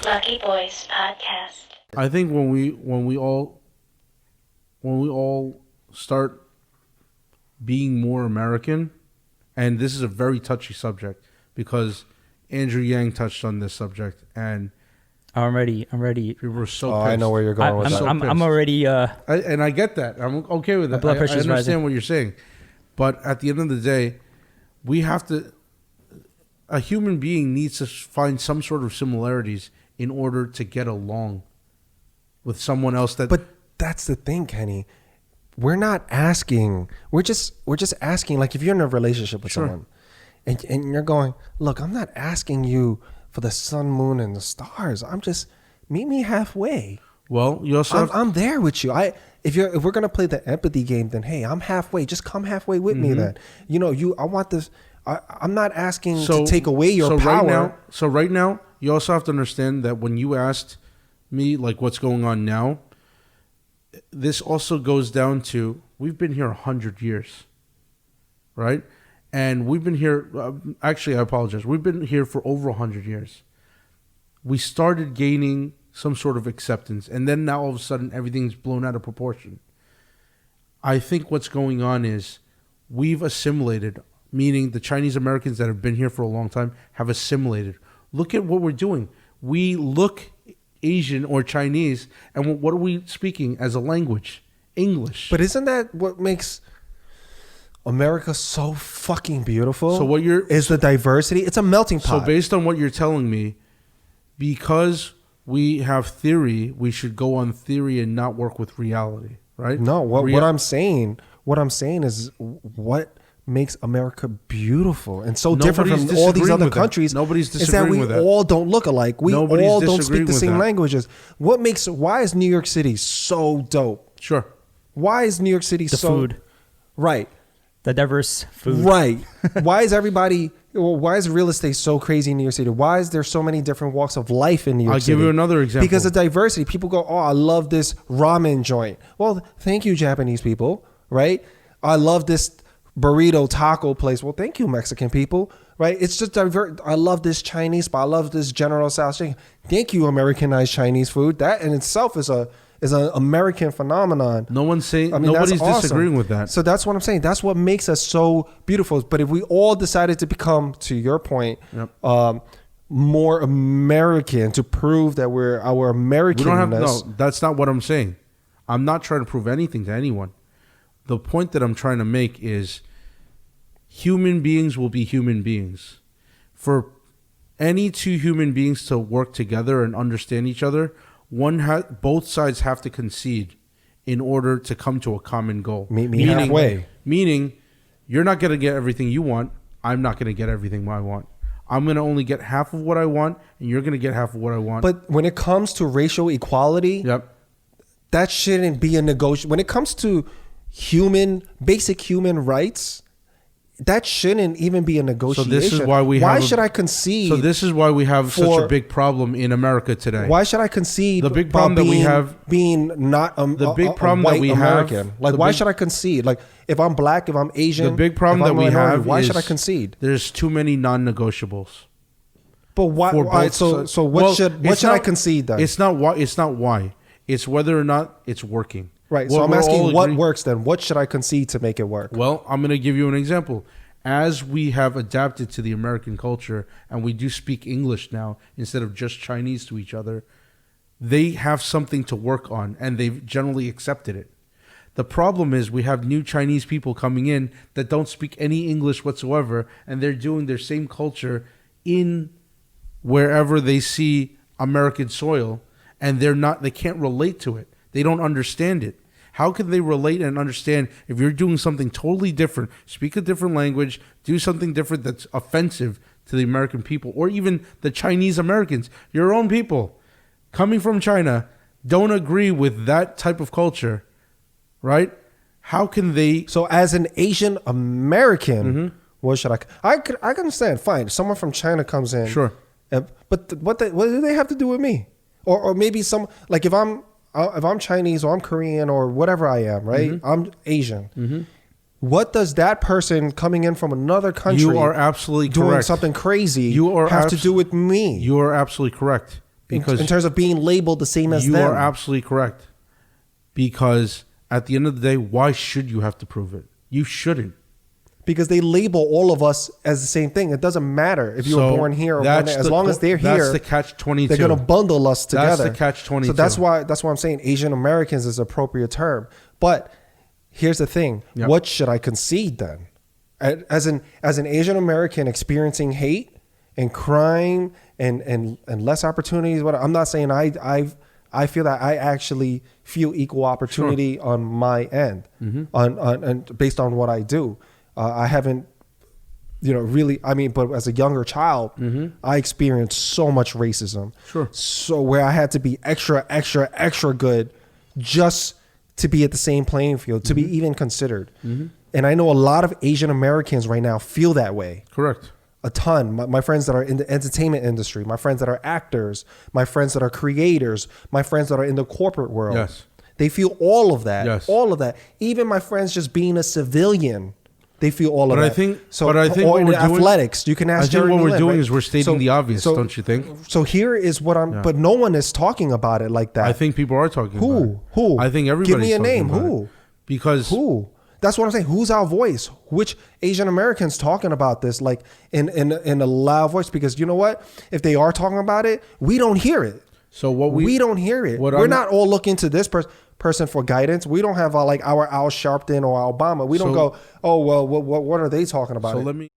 Lucky Boys Podcast. I think when we all start being more American, and this is a very touchy subject because Andrew Yang touched on this subject, and I'm ready. people were so pissed. I know where you're going with that. I'm already. And I get that. I'm okay with that. blood I pressure's understand rising. what you're saying, but at the end of the day, we have to. A human being needs to find some sort of similarities in order to get along with someone else. But that's the thing, Kenny. We're not asking. We're just asking. Like if you're in a relationship with someone, and you're going, look, I'm not asking you for the sun, moon, and the stars. I'm just meet me halfway. Well, you also I'm there with you. If we're gonna play the empathy game, then hey, I'm halfway. Just come halfway with me. Then I want this. I'm not asking to take away your power. Right now, you also have to understand that when you asked me like what's going on now, this also goes down to we've been here 100 years, right? And we've been here. Actually, I apologize. We've been here for over 100 years. We started gaining some sort of acceptance, and then now all of a sudden everything's blown out of proportion. I think what's going on is we've assimilated. Meaning the Chinese Americans that have been here for a long time have assimilated. Look at what we're doing. We look Asian or Chinese, and what are we speaking as a language? English. But isn't that what makes America so fucking beautiful? So is the diversity? It's a melting pot. So based on what you're telling me, because we have theory, we should go on theory and not work with reality, right? No, what I'm saying is what makes America beautiful and so different from all these other countries. Nobody's disagreeing with that. Is that we all don't look alike. We all don't speak the same languages. Why is New York City so dope? Sure. Why is New York City The so food. Right. The diverse food. Right. Why is real estate so crazy in New York City? Why is there so many different walks of life in New York City? I'll give you another example. Because of diversity. People go, oh, I love this ramen joint. Well, thank you, Japanese people, right? I love this burrito taco place. Well, thank you, Mexican people, right? It's just divert. I love this Chinese spot. I love this General Tso's chicken. Thank you, Americanized Chinese food. That in itself is an American phenomenon. Nobody's disagreeing with that. So that's what I'm saying. That's what makes us so beautiful. But if we all decided to become, to your point, more American to prove that we're our Americanness. That's not what I'm saying. I'm not trying to prove anything to anyone. The point that I'm trying to make is human beings will be human beings. For any two human beings to work together and understand each other, both sides have to concede in order to come to a common goal. Meet me halfway. Meaning, you're not going to get everything you want. I'm not going to get everything I want. I'm going to only get half of what I want, and you're going to get half of what I want. But when it comes to racial equality, that shouldn't be a negotiation. When it comes to basic human rights, that shouldn't even be a negotiation. So this is why why should I concede? So this is why we have such a big problem in America today. Why should I concede? The big problem that we have being not the big problem white that we American. have. Like why should I concede? Like if I'm black, if I'm Asian, the big problem that we have. Why should I concede? There's too many non-negotiables. But why? So what should I concede then? It's not why. It's not why. It's whether or not it's working. Right. So I'm asking what works then? What should I concede to make it work? Well, I'm going to give you an example. As we have adapted to the American culture and we do speak English now instead of just Chinese to each other, they have something to work on and they've generally accepted it. The problem is we have new Chinese people coming in that don't speak any English whatsoever, and they're doing their same culture in wherever they see American soil, and they can't relate to it. They don't understand it. How can they relate and understand if you're doing something totally different, speak a different language, do something different that's offensive to the American people, or even the Chinese Americans, your own people coming from China, don't agree with that type of culture, right? How can they? So as an Asian American, what should I can understand, fine, someone from China comes in. Sure. But what do they have to do with me? Or maybe if I'm Chinese or I'm Korean or whatever I am, right? I'm Asian. What does that person coming in from another country you are absolutely doing correct. something crazy You are have to do with me? You are absolutely correct. Because in terms of being labeled the same as you them. are absolutely correct. Because at the end of the day, why should you have to prove it? You shouldn't. Because they label all of us as the same thing. It doesn't matter if you were born here or born there. As long as they're here, that's the catch-22. They're going to bundle us together. That's the catch-22. So that's why I'm saying Asian Americans is an appropriate term. But here's the thing: Yep. what should I concede then? As an Asian American experiencing hate and crime and less opportunities. I'm not saying I feel that I actually feel equal opportunity on my end, on based on what I do. I haven't, really. I mean, but as a younger child, I experienced so much racism. Sure. So where I had to be extra, extra, extra good, just to be at the same playing field, to be even considered. And I know a lot of Asian Americans right now feel that way. Correct. A ton. My friends that are in the entertainment industry, my friends that are actors, my friends that are creators, my friends that are in the corporate world. Yes. They feel all of that. Yes. All of that. Even my friends just being a civilian, they feel all of But that. I think or what in we're doing, athletics, you can ask I think Jeremy what we're Lin, doing right? is we're stating the obvious, don't you think? So here is what I'm, but no one is talking about it like that. I think people are talking about it. Who? I think everybody's Give me a talking name. about Who? it. Because Who? That's what I'm saying. Who's our voice? Which Asian Americans talking about this like in a loud voice? Because you know what? If they are talking about it, we don't hear it. so what We don't hear it. We're not all looking to this person for guidance. We don't have our Al Sharpton or Obama. We don't So- go, oh well, what are they talking about? So let me